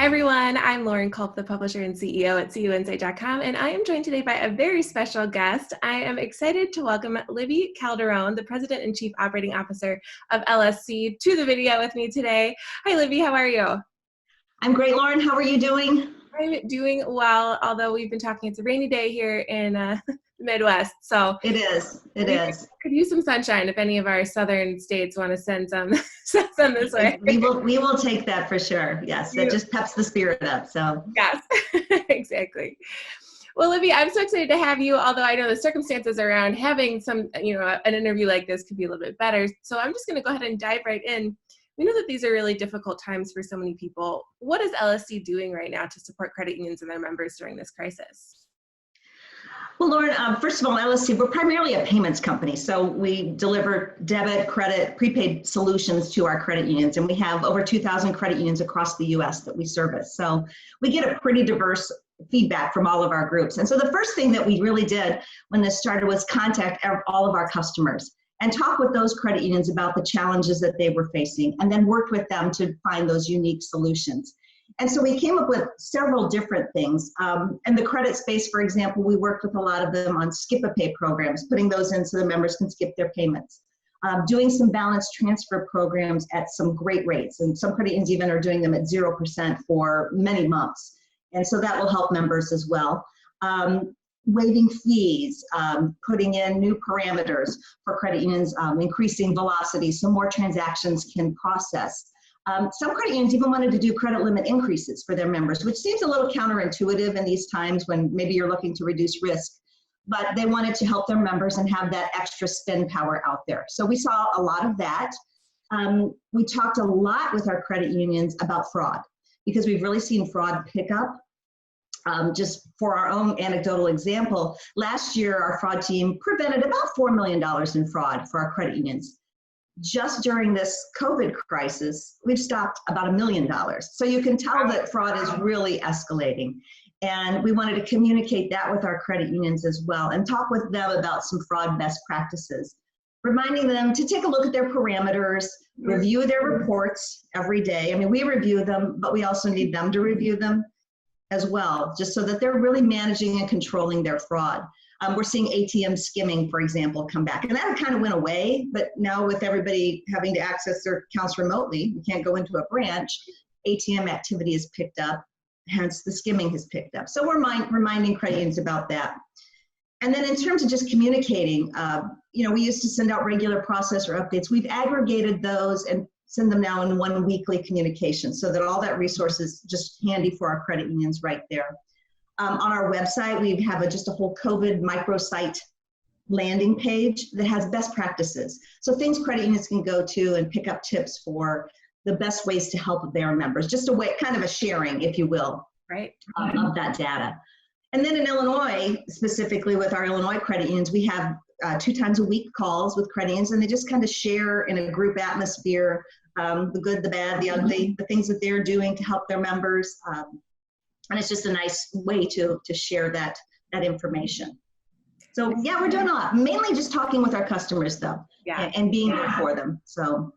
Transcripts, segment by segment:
everyone, I'm Lauren Culp, the publisher and CEO at CUInsight.com, and I am joined today by a very special guest. I am excited to welcome Libby Calderone, the President and Chief Operating Officer of LSC, to the video with me today. Hi, Libby, how are you? I'm great, Lauren. How are you doing? I'm doing well, although we've been talking, it's a rainy day here in the Midwest, so It is. Could use some sunshine if any of our southern states want to send some this way. We will take that for sure. Yes, that just peps the spirit up. So yes, exactly. Well, Libby, I'm so excited to have you, although I know the circumstances around having some, an interview like this could be a little bit better. So I'm just going to go ahead and dive right in. We know that these are really difficult times for so many people. What is LSC doing right now to support credit unions and their members during this crisis? Well, Lauren, first of all, LSC, we're primarily a payments company. So we deliver debit, credit, prepaid solutions to our credit unions. And we have over 2,000 credit unions across the US that we service. So we get a pretty diverse feedback from all of our groups. And so the first thing that we really did when this started was contact all of our customers and talk with those credit unions about the challenges that they were facing, and then worked with them to find those unique solutions. And so we came up with several different things. In the credit space, for example, we worked with a lot of them on skip-a-pay programs, putting those in so the members can skip their payments. Doing some balance transfer programs at some great rates. And some credit unions even are doing them at 0% for many months. And so that will help members as well. Waiving fees, putting in new parameters for credit unions, increasing velocity so more transactions can process. Some credit unions even wanted to do credit limit increases for their members, which seems a little counterintuitive in these times when maybe you're looking to reduce risk, but they wanted to help their members and have that extra spend power out there. So we saw a lot of that. We talked a lot with our credit unions about fraud, because we've really seen fraud pick up. Just for our own anecdotal example, last year our fraud team prevented about $4 million in fraud for our credit unions. Just during this COVID crisis, we've stopped about $1 million. So you can tell that fraud is really escalating. And we wanted to communicate that with our credit unions as well and talk with them about some fraud best practices, reminding them to take a look at their parameters, review their reports every day. I mean, we review them, but we also need them to review them as well, just so that they're really managing and controlling their fraud. We're seeing ATM skimming, for example, come back. And that kind of went away, but now with everybody having to access their accounts remotely, we can't go into a branch, ATM activity has picked up, hence the skimming has picked up. So we're reminding credit unions about that. And then in terms of just communicating, we used to send out regular processor updates. We've aggregated those and send them now in one weekly communication so that all that resource is just handy for our credit unions right there. On our website, we have just a whole COVID microsite landing page that has best practices. So things credit unions can go to and pick up tips for the best ways to help their members, just a way, kind of a sharing, if you will, right, of that data. And then in Illinois, specifically with our Illinois credit unions, we have 2 times a week calls with credit unions, and they just kind of share in a group atmosphere, the good, the bad, the ugly, the things that they're doing to help their members. And it's just a nice way to share that information. So yeah, we're doing a lot, mainly just talking with our customers though, and being there for them. So.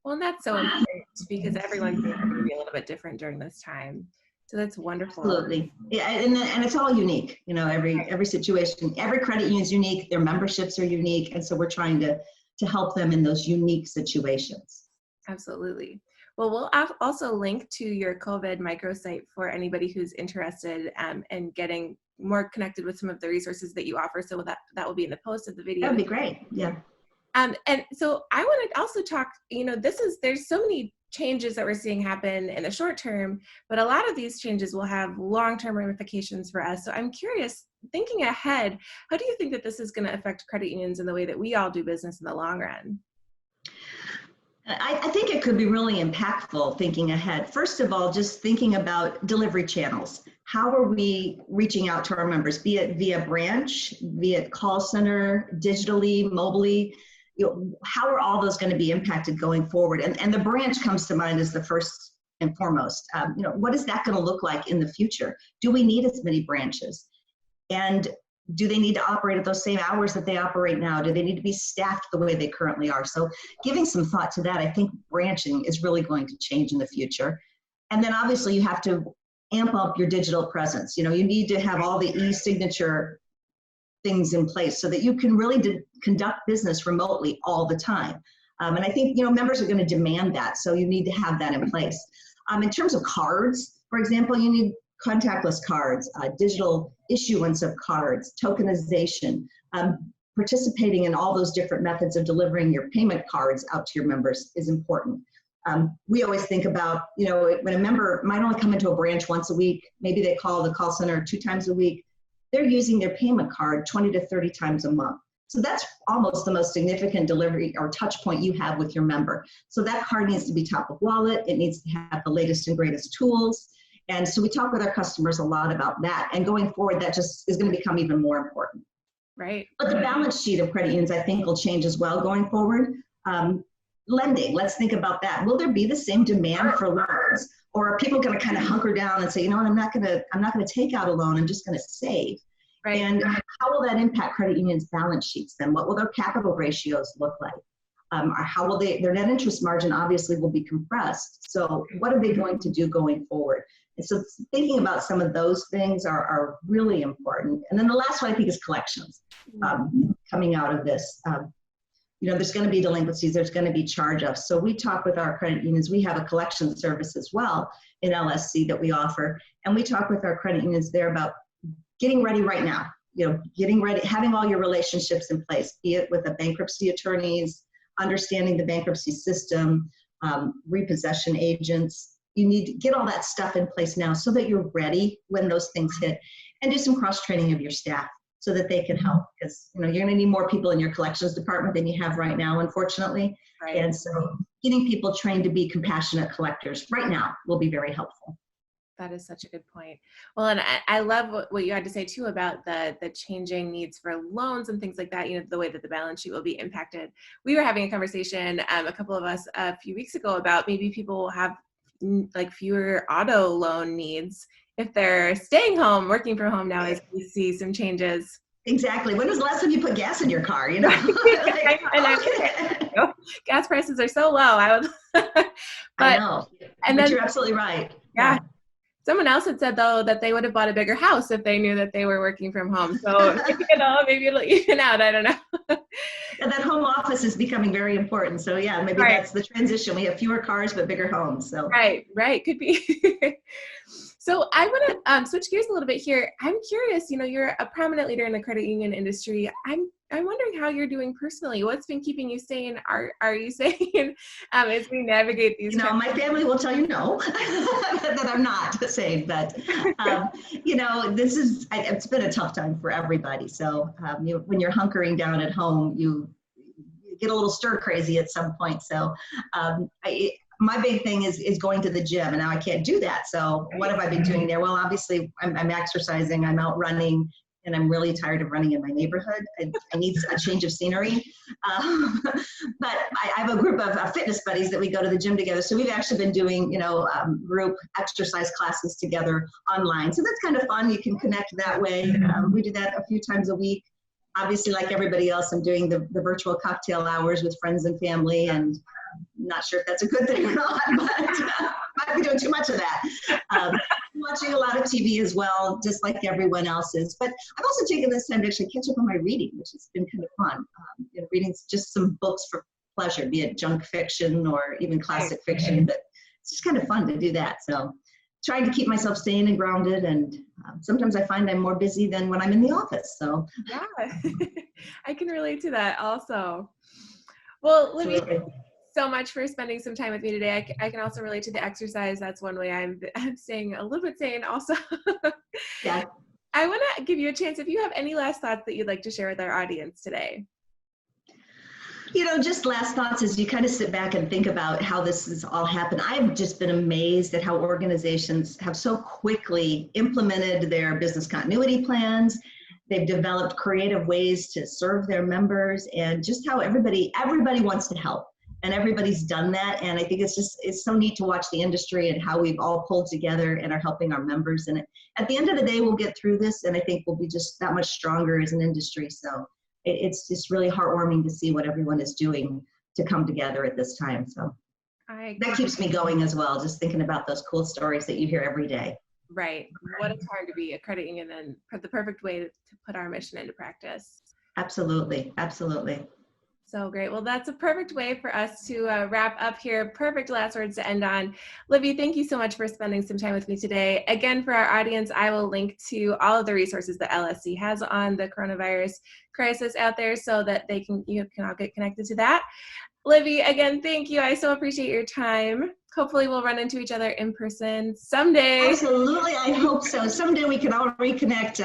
Well, and that's so important because everyone's going to be a little bit different during this time. So that's wonderful. Absolutely. Yeah, and it's all unique. Every situation, every credit union is unique. Their memberships are unique. And so we're trying to help them in those unique situations. Absolutely. Well, we'll also link to your COVID microsite for anybody who's interested in getting more connected with some of the resources that you offer. So that will be in the post of the video. That'd be great. Yeah. And so I want to also talk, there's so many changes that we're seeing happen in the short term, but a lot of these changes will have long-term ramifications for us. So I'm curious, thinking ahead, how do you think that this is going to affect credit unions in the way that we all do business in the long run? I think it could be really impactful thinking ahead. First of all, just thinking about delivery channels. How are we reaching out to our members, be it via branch, via call center, digitally, mobilely? How are all those going to be impacted going forward? And the branch comes to mind as the first and foremost. What is that going to look like in the future? Do we need as many branches? And do they need to operate at those same hours that they operate now? Do they need to be staffed the way they currently are? So giving some thought to that, I think branching is really going to change in the future. And then obviously you have to amp up your digital presence. You need to have all the e-signature things in place so that you can really conduct business remotely all the time. And I think, members are going to demand that. So you need to have that in place. In terms of cards, for example, you need contactless cards, digital issuance of cards, tokenization, participating in all those different methods of delivering your payment cards out to your members is important. We always think about, when a member might only come into a branch once a week, maybe they call the call center 2 times a week, they're using their payment card 20 to 30 times a month. So that's almost the most significant delivery or touch point you have with your member. So that card needs to be top of wallet. It needs to have the latest and greatest tools. And so we talk with our customers a lot about that. And going forward, that just is going to become even more important. Right. But the balance sheet of credit unions, I think, will change as well going forward. Lending, let's think about that. Will there be the same demand for loans? Or are people going to kind of hunker down and say, I'm not going to take out a loan, I'm just going to save? Right. And how will that impact credit unions' balance sheets then? What will their capital ratios look like? Or how will their net interest margin obviously will be compressed. So what are they going to do going forward? And so thinking about some of those things are really important. And then the last one I think is collections coming out of this. There's going to be delinquencies, there's going to be charge-offs. So we talk with our credit unions. We have a collection service as well in LSC that we offer. And we talk with our credit unions there about getting ready right now, getting ready, having all your relationships in place, be it with the bankruptcy attorneys, understanding the bankruptcy system, repossession agents. You need to get all that stuff in place now so that you're ready when those things hit, and do some cross-training of your staff so that they can help, because you're going to need more people in your collections department than you have right now, unfortunately. Right. And so getting people trained to be compassionate collectors right now will be very helpful. That is such a good point. Well, and I love what you had to say too about the changing needs for loans and things like that, the way that the balance sheet will be impacted. We were having a conversation, a couple of us a few weeks ago, about maybe people will have like fewer auto loan needs if they're staying home, working from home now, as we see some changes. Exactly. When was the last time you put gas in your car? Gas prices are so low. I know. But you're absolutely right. Yeah. Someone else had said, though, that they would have bought a bigger house if they knew that they were working from home. So, maybe it'll even out. I don't know. And that home office is becoming very important. So, yeah, maybe that's the transition. We have fewer cars, but bigger homes. So Right. Could be. So I want to switch gears a little bit here. I'm curious, you're a prominent leader in the credit union industry. I'm wondering how you're doing personally. What's been keeping you sane? Are you sane as we navigate these? My family will tell you no, that I'm not sane. But, it's been a tough time for everybody. So when you're hunkering down at home, you get a little stir crazy at some point. So my big thing is going to the gym, and now I can't do that. So what have I been doing there? Well, obviously I'm exercising, I'm out running, and I'm really tired of running in my neighborhood. I need a change of scenery. But I have a group of fitness buddies that we go to the gym together. So we've actually been doing, group exercise classes together online. So that's kind of fun. You can connect that way. We do that a few times a week. Obviously, like everybody else, I'm doing the virtual cocktail hours with friends and family, and I'm not sure if that's a good thing or not, but might be doing too much of that. Watching a lot of TV as well, just like everyone else is. But I've also taken this time to actually catch up on my reading, which has been kind of fun. Reading just some books for pleasure, be it junk fiction or even classic fiction, but it's just kind of fun to do that. So trying to keep myself sane and grounded, and sometimes I find I'm more busy than when I'm in the office. So yeah, I can relate to that also. Well, Libby, thank you so much for spending some time with me today. I can also relate to the exercise. That's one way I'm staying a little bit sane also. Yeah. I want to give you a chance, if you have any last thoughts that you'd like to share with our audience today. Just last thoughts as you kind of sit back and think about how this has all happened. I've just been amazed at how organizations have so quickly implemented their business continuity plans. They've developed creative ways to serve their members, and just how everybody wants to help, and everybody's done that. And I think it's so neat to watch the industry and how we've all pulled together and are helping our members. And at the end of the day, we'll get through this, and I think we'll be just that much stronger as an industry. So it's just really heartwarming to see what everyone is doing to come together at this time. So that keeps me going as well, just thinking about those cool stories that you hear every day. Right. What a time to be a credit union, and the perfect way to put our mission into practice. Absolutely. Absolutely. So great. Well, that's a perfect way for us to wrap up here. Perfect last words to end on. Libby, thank you so much for spending some time with me today. Again, for our audience, I will link to all of the resources that LSC has on the coronavirus crisis out there so that you can all get connected to that. Libby, again, thank you. I so appreciate your time. Hopefully we'll run into each other in person someday. Absolutely. I hope so. Someday we can all reconnect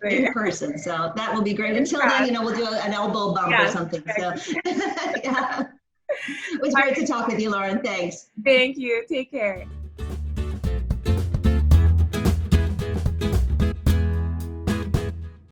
in person. So that will be great. Until then, we'll do an elbow bump or something. So yeah. It was great to talk with you, Lauren. Thanks. Thank you. Take care.